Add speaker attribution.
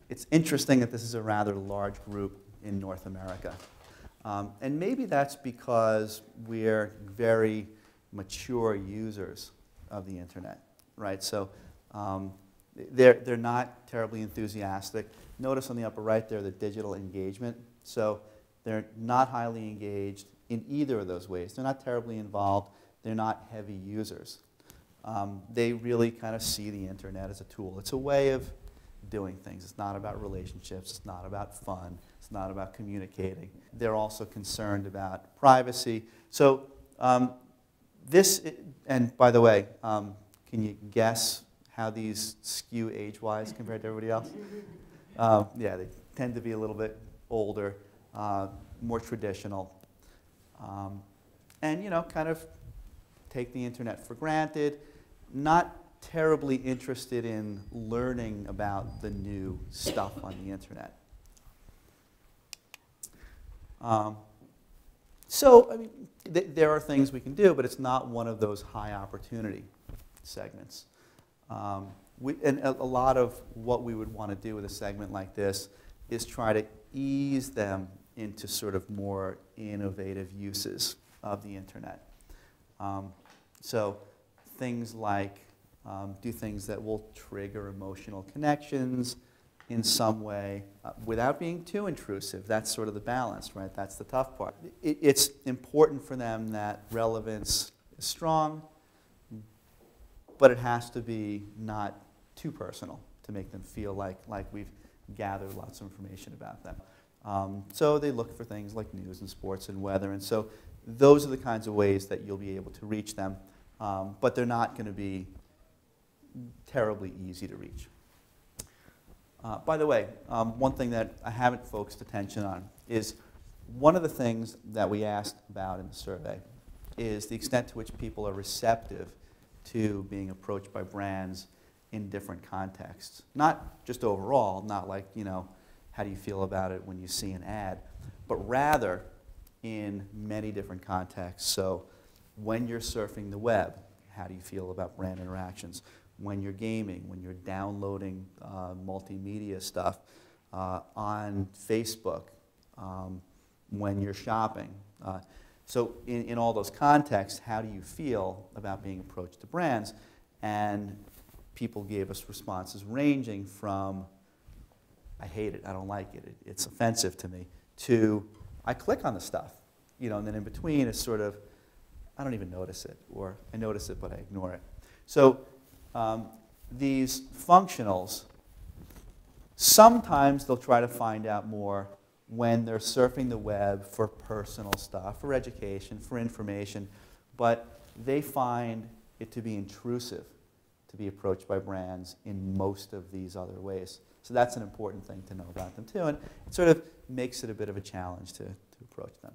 Speaker 1: it's interesting that this is a rather large group in North America. And maybe that's because we're very mature users of the internet, right? So they're not terribly enthusiastic. Notice on the upper right there the digital engagement. So they're not highly engaged in either of those ways. They're not terribly involved. They're not heavy users. They really kind of see the internet as a tool. It's a way of doing things. It's not about relationships. It's not about fun. It's not about communicating. They're also concerned about privacy. So and by the way, can you guess how these skew age-wise compared to everybody else? Yeah, they tend to be a little bit older, more traditional, and kind of take the internet for granted, not terribly interested in learning about the new stuff on the internet. So, I mean, there are things we can do, but it's not one of those high opportunity segments. And a lot of what we would want to do with a segment like this is try to ease them into sort of more innovative uses of the internet. So things like do things that will trigger emotional connections in some way without being too intrusive. That's sort of the balance, right? That's the tough part. It's important for them that relevance is strong, but it has to be not too personal to make them feel like we've gathered lots of information about them. So they look for things like news and sports and weather, and so those are the kinds of ways that you'll be able to reach them, but they're not going to be terribly easy to reach. By the way, one thing that I haven't focused attention on is one of the things that we asked about in the survey is the extent to which people are receptive to being approached by brands in different contexts. Not just overall, not like, how do you feel about it when you see an ad, but rather in many different contexts. So when you're surfing the web, how do you feel about brand interactions? When you're gaming, when you're downloading multimedia stuff on Facebook, when you're shopping. So in all those contexts, how do you feel about being approached to brands? And people gave us responses ranging from, I hate it, I don't like it, it's offensive to me, to, I click on the stuff. And then in between is sort of, I don't even notice it, or I notice it but I ignore it. So these functionals, sometimes they'll try to find out more when they're surfing the web for personal stuff, for education, for information, but they find it to be intrusive to be approached by brands in most of these other ways. So that's an important thing to know about them too, and it sort of makes it a bit of a challenge to approach them.